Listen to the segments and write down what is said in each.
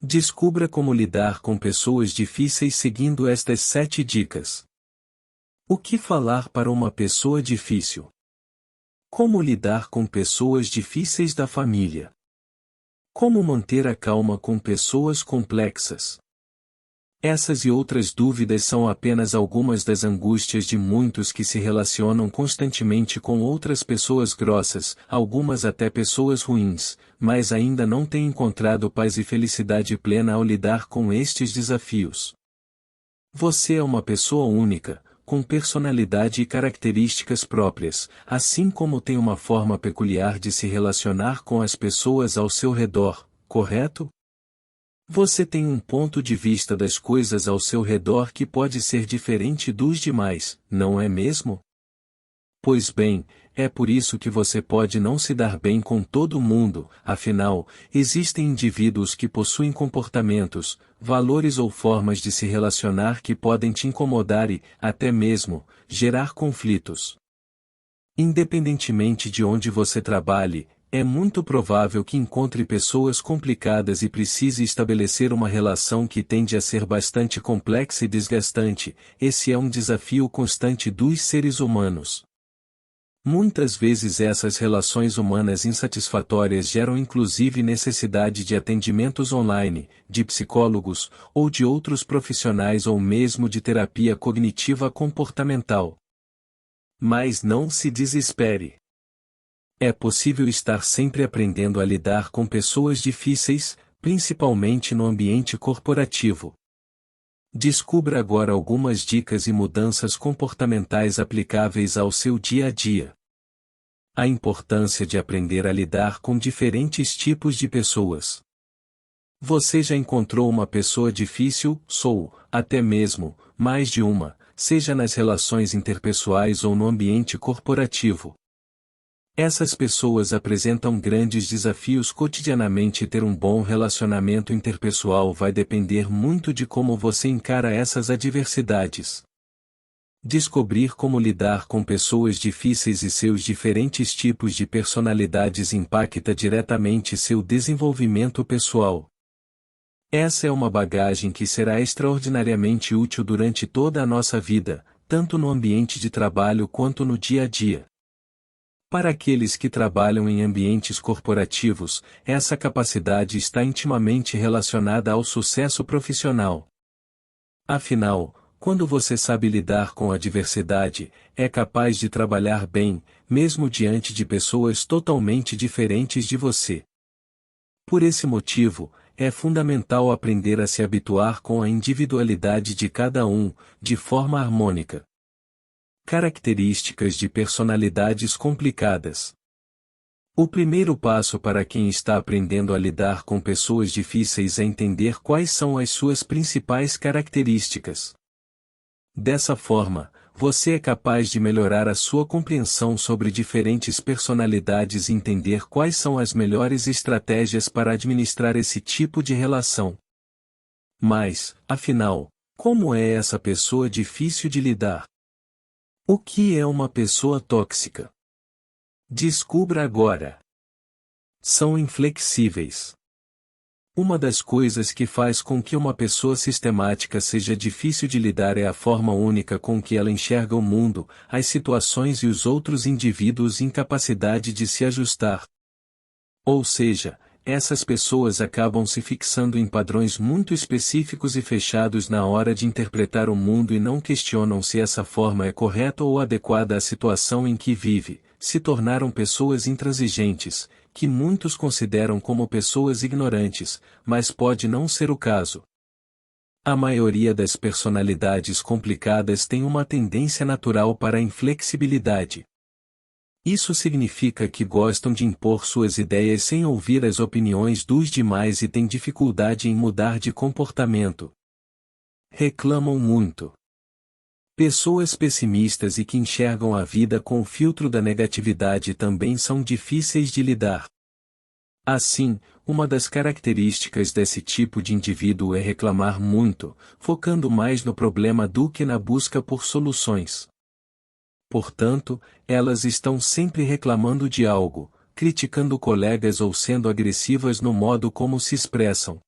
Descubra como lidar com pessoas difíceis seguindo estas 7 dicas. O que falar para uma pessoa difícil? Como lidar com pessoas difíceis da família? Como manter a calma com pessoas complexas? Essas e outras dúvidas são apenas algumas das angústias de muitos que se relacionam constantemente com outras pessoas grossas, algumas até pessoas ruins, mas ainda não têm encontrado paz e felicidade plena ao lidar com estes desafios. Você é uma pessoa única, com personalidade e características próprias, assim como tem uma forma peculiar de se relacionar com as pessoas ao seu redor, correto? Você tem um ponto de vista das coisas ao seu redor que pode ser diferente dos demais, não é mesmo? Pois bem, é por isso que você pode não se dar bem com todo mundo, afinal, existem indivíduos que possuem comportamentos, valores ou formas de se relacionar que podem te incomodar e, até mesmo, gerar conflitos. Independentemente de onde você trabalhe, é muito provável que encontre pessoas complicadas e precise estabelecer uma relação que tende a ser bastante complexa e desgastante. Esse é um desafio constante dos seres humanos. Muitas vezes essas relações humanas insatisfatórias geram inclusive necessidade de atendimentos online, de psicólogos, ou de outros profissionais ou mesmo de terapia cognitiva comportamental. Mas não se desespere. É possível estar sempre aprendendo a lidar com pessoas difíceis, principalmente no ambiente corporativo. Descubra agora algumas dicas e mudanças comportamentais aplicáveis ao seu dia a dia. A importância de aprender a lidar com diferentes tipos de pessoas. Você já encontrou uma pessoa difícil? Até mesmo, mais de uma, seja nas relações interpessoais ou no ambiente corporativo. Essas pessoas apresentam grandes desafios cotidianamente e ter um bom relacionamento interpessoal vai depender muito de como você encara essas adversidades. Descobrir como lidar com pessoas difíceis e seus diferentes tipos de personalidades impacta diretamente seu desenvolvimento pessoal. Essa é uma bagagem que será extraordinariamente útil durante toda a nossa vida, tanto no ambiente de trabalho quanto no dia a dia. Para aqueles que trabalham em ambientes corporativos, essa capacidade está intimamente relacionada ao sucesso profissional. Afinal, quando você sabe lidar com a diversidade, é capaz de trabalhar bem, mesmo diante de pessoas totalmente diferentes de você. Por esse motivo, é fundamental aprender a se habituar com a individualidade de cada um, de forma harmônica. Características de personalidades complicadas. O primeiro passo para quem está aprendendo a lidar com pessoas difíceis é entender quais são as suas principais características. Dessa forma, você é capaz de melhorar a sua compreensão sobre diferentes personalidades e entender quais são as melhores estratégias para administrar esse tipo de relação. Mas, afinal, como é essa pessoa difícil de lidar? O que é uma pessoa tóxica? Descubra agora. São inflexíveis. Uma das coisas que faz com que uma pessoa sistemática seja difícil de lidar é a forma única com que ela enxerga o mundo, as situações e os outros indivíduos e incapacidade de se ajustar. Ou seja, essas pessoas acabam se fixando em padrões muito específicos e fechados na hora de interpretar o mundo e não questionam se essa forma é correta ou adequada à situação em que vive. Se tornaram pessoas intransigentes, que muitos consideram como pessoas ignorantes, mas pode não ser o caso. A maioria das personalidades complicadas tem uma tendência natural para a inflexibilidade. Isso significa que gostam de impor suas ideias sem ouvir as opiniões dos demais e têm dificuldade em mudar de comportamento. Reclamam muito. Pessoas pessimistas e que enxergam a vida com o filtro da negatividade também são difíceis de lidar. Assim, uma das características desse tipo de indivíduo é reclamar muito, focando mais no problema do que na busca por soluções. Portanto, elas estão sempre reclamando de algo, criticando colegas ou sendo agressivas no modo como se expressam.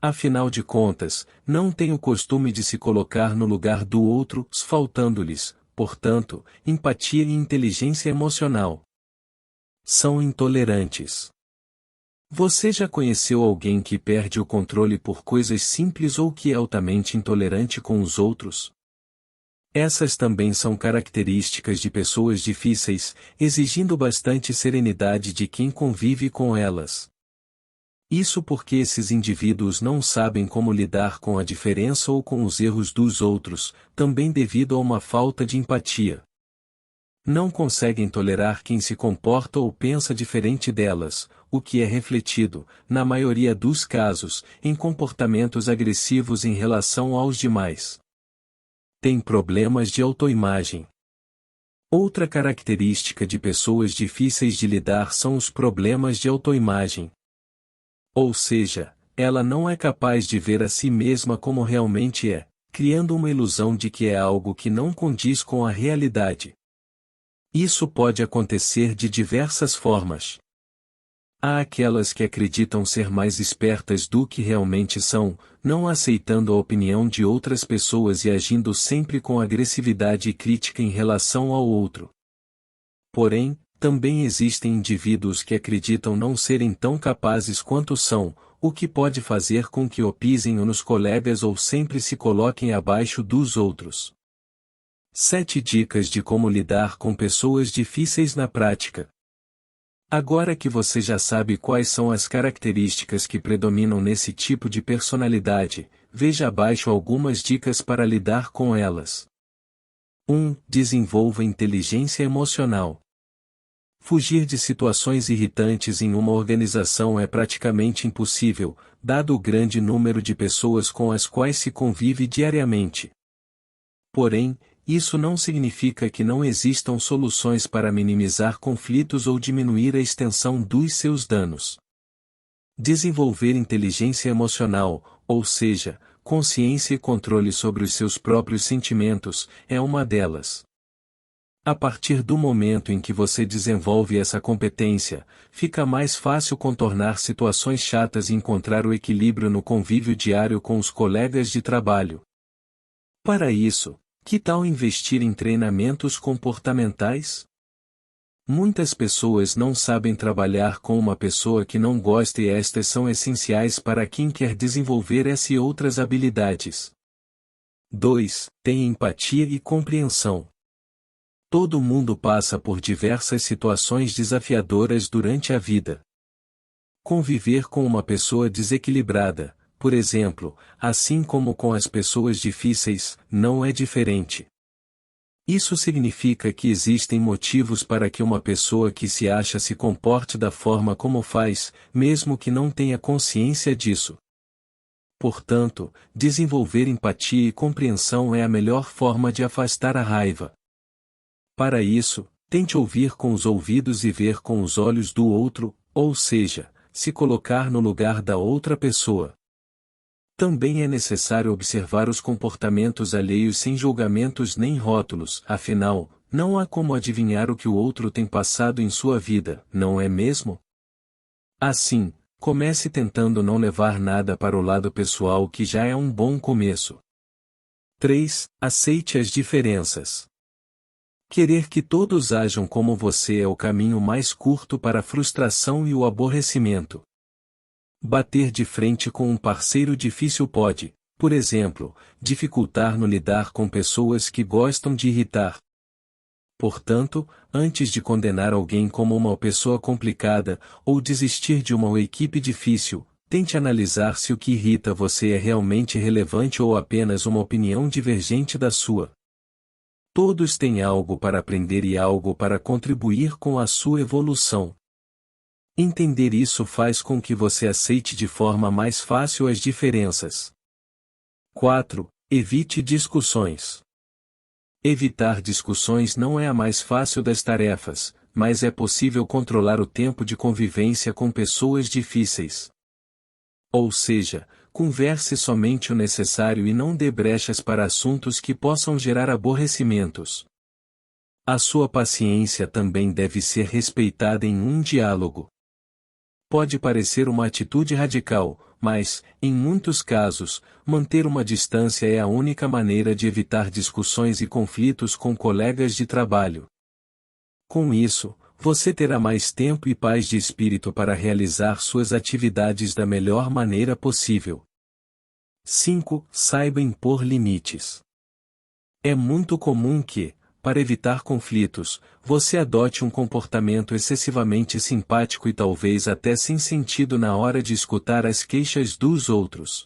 Afinal de contas, não tem o costume de se colocar no lugar do outro, faltando-lhes, portanto, empatia e inteligência emocional. São intolerantes. Você já conheceu alguém que perde o controle por coisas simples ou que é altamente intolerante com os outros? Essas também são características de pessoas difíceis, exigindo bastante serenidade de quem convive com elas. Isso porque esses indivíduos não sabem como lidar com a diferença ou com os erros dos outros, também devido a uma falta de empatia. Não conseguem tolerar quem se comporta ou pensa diferente delas, o que é refletido, na maioria dos casos, em comportamentos agressivos em relação aos demais. Tem problemas de autoimagem. Outra característica de pessoas difíceis de lidar são os problemas de autoimagem. Ou seja, ela não é capaz de ver a si mesma como realmente é, criando uma ilusão de que é algo que não condiz com a realidade. Isso pode acontecer de diversas formas. Há aquelas que acreditam ser mais espertas do que realmente são, não aceitando a opinião de outras pessoas e agindo sempre com agressividade e crítica em relação ao outro. Porém, também existem indivíduos que acreditam não serem tão capazes quanto são, o que pode fazer com que o pisem nos colegas ou sempre se coloquem abaixo dos outros. 7 dicas de como lidar com pessoas difíceis na prática. Agora que você já sabe quais são as características que predominam nesse tipo de personalidade, veja abaixo algumas dicas para lidar com elas. 1. Desenvolva inteligência emocional. Fugir de situações irritantes em uma organização é praticamente impossível, dado o grande número de pessoas com as quais se convive diariamente. Porém, isso não significa que não existam soluções para minimizar conflitos ou diminuir a extensão dos seus danos. Desenvolver inteligência emocional, ou seja, consciência e controle sobre os seus próprios sentimentos, é uma delas. A partir do momento em que você desenvolve essa competência, fica mais fácil contornar situações chatas e encontrar o equilíbrio no convívio diário com os colegas de trabalho. Para isso, que tal investir em treinamentos comportamentais? Muitas pessoas não sabem trabalhar com uma pessoa que não gosta e estas são essenciais para quem quer desenvolver essas e outras habilidades. 2. Tenha empatia e compreensão. Todo mundo passa por diversas situações desafiadoras durante a vida. Conviver com uma pessoa desequilibrada, por exemplo, assim como com as pessoas difíceis, não é diferente. Isso significa que existem motivos para que uma pessoa que se acha se comporte da forma como faz, mesmo que não tenha consciência disso. Portanto, desenvolver empatia e compreensão é a melhor forma de afastar a raiva. Para isso, tente ouvir com os ouvidos e ver com os olhos do outro, ou seja, se colocar no lugar da outra pessoa. Também é necessário observar os comportamentos alheios sem julgamentos nem rótulos, afinal, não há como adivinhar o que o outro tem passado em sua vida, não é mesmo? Assim, comece tentando não levar nada para o lado pessoal, que já é um bom começo. 3. Aceite as diferenças. Querer que todos ajam como você é o caminho mais curto para a frustração e o aborrecimento. Bater de frente com um parceiro difícil pode, por exemplo, dificultar no lidar com pessoas que gostam de irritar. Portanto, antes de condenar alguém como uma pessoa complicada, ou desistir de uma equipe difícil, tente analisar se o que irrita você é realmente relevante ou apenas uma opinião divergente da sua. Todos têm algo para aprender e algo para contribuir com a sua evolução. Entender isso faz com que você aceite de forma mais fácil as diferenças. 4. Evite discussões. Evitar discussões não é a mais fácil das tarefas, mas é possível controlar o tempo de convivência com pessoas difíceis. Ou seja, converse somente o necessário e não dê brechas para assuntos que possam gerar aborrecimentos. A sua paciência também deve ser respeitada em um diálogo. Pode parecer uma atitude radical, mas, em muitos casos, manter uma distância é a única maneira de evitar discussões e conflitos com colegas de trabalho. Com isso, você terá mais tempo e paz de espírito para realizar suas atividades da melhor maneira possível. 5. Saiba impor limites. É muito comum que, para evitar conflitos, você adote um comportamento excessivamente simpático e talvez até sem sentido na hora de escutar as queixas dos outros.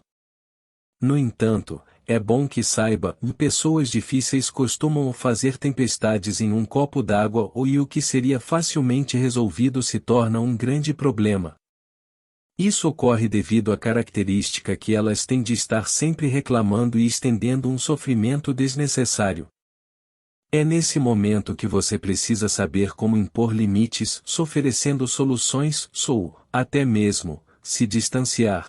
No entanto, é bom que saiba que pessoas difíceis costumam fazer tempestades em um copo d'água e o que seria facilmente resolvido se torna um grande problema. Isso ocorre devido à característica que elas têm de estar sempre reclamando e estendendo um sofrimento desnecessário. É nesse momento que você precisa saber como impor limites, oferecendo soluções, ou, até mesmo, se distanciar.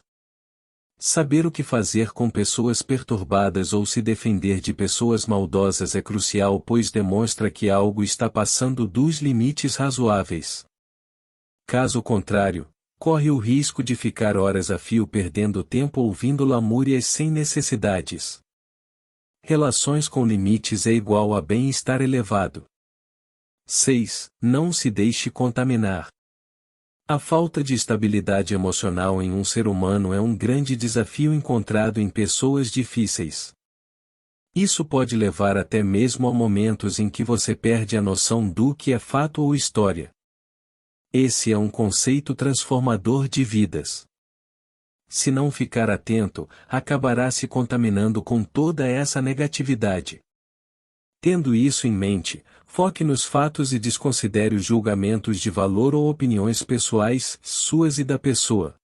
Saber o que fazer com pessoas perturbadas ou se defender de pessoas maldosas é crucial, pois demonstra que algo está passando dos limites razoáveis. Caso contrário, corre o risco de ficar horas a fio perdendo tempo ouvindo lamúrias sem necessidades. Relações com limites é igual a bem-estar elevado. 6. Não se deixe contaminar. A falta de estabilidade emocional em um ser humano é um grande desafio encontrado em pessoas difíceis. Isso pode levar até mesmo a momentos em que você perde a noção do que é fato ou história. Esse é um conceito transformador de vidas. Se não ficar atento, acabará se contaminando com toda essa negatividade. Tendo isso em mente, foque nos fatos e desconsidere os julgamentos de valor ou opiniões pessoais, suas e da pessoa.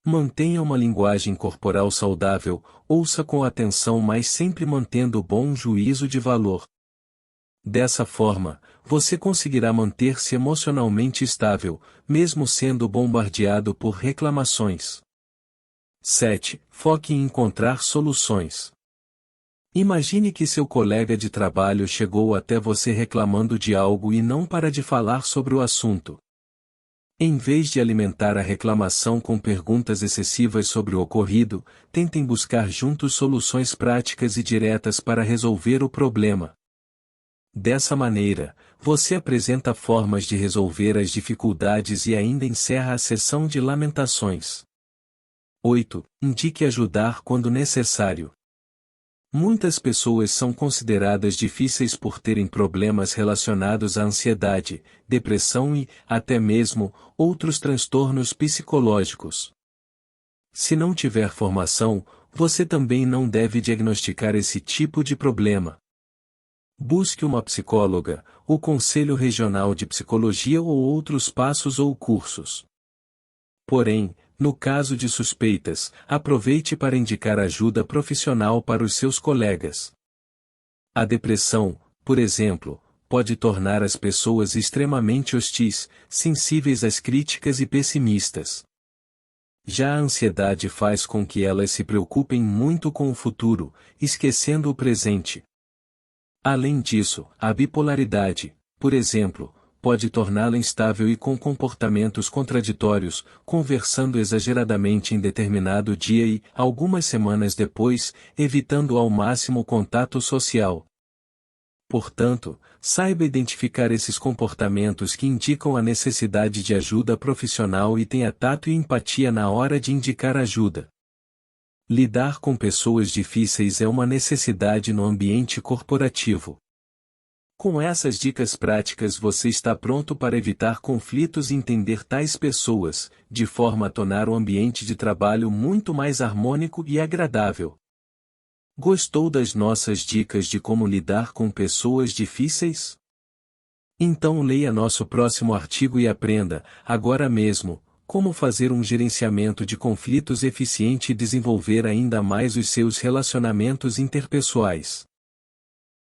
Mantenha uma linguagem corporal saudável, ouça com atenção, mas sempre mantendo bom juízo de valor. Dessa forma, você conseguirá manter-se emocionalmente estável, mesmo sendo bombardeado por reclamações. 7. Foque em encontrar soluções. Imagine que seu colega de trabalho chegou até você reclamando de algo e não para de falar sobre o assunto. Em vez de alimentar a reclamação com perguntas excessivas sobre o ocorrido, tentem buscar juntos soluções práticas e diretas para resolver o problema. Dessa maneira, você apresenta formas de resolver as dificuldades e ainda encerra a sessão de lamentações. 8. Indique ajudar quando necessário. Muitas pessoas são consideradas difíceis por terem problemas relacionados à ansiedade, depressão e, até mesmo, outros transtornos psicológicos. Se não tiver formação, você também não deve diagnosticar esse tipo de problema. Busque uma psicóloga, o Conselho Regional de Psicologia ou outros passos ou cursos. Porém, no caso de suspeitas, aproveite para indicar ajuda profissional para os seus colegas. A depressão, por exemplo, pode tornar as pessoas extremamente hostis, sensíveis às críticas e pessimistas. Já a ansiedade faz com que elas se preocupem muito com o futuro, esquecendo o presente. Além disso, a bipolaridade, por exemplo, pode torná-la instável e com comportamentos contraditórios, conversando exageradamente em determinado dia e, algumas semanas depois, evitando ao máximo o contato social. Portanto, saiba identificar esses comportamentos que indicam a necessidade de ajuda profissional e tenha tato e empatia na hora de indicar ajuda. Lidar com pessoas difíceis é uma necessidade no ambiente corporativo. Com essas dicas práticas você está pronto para evitar conflitos e entender tais pessoas, de forma a tornar o ambiente de trabalho muito mais harmônico e agradável. Gostou das nossas dicas de como lidar com pessoas difíceis? Então leia nosso próximo artigo e aprenda, agora mesmo, como fazer um gerenciamento de conflitos eficiente e desenvolver ainda mais os seus relacionamentos interpessoais.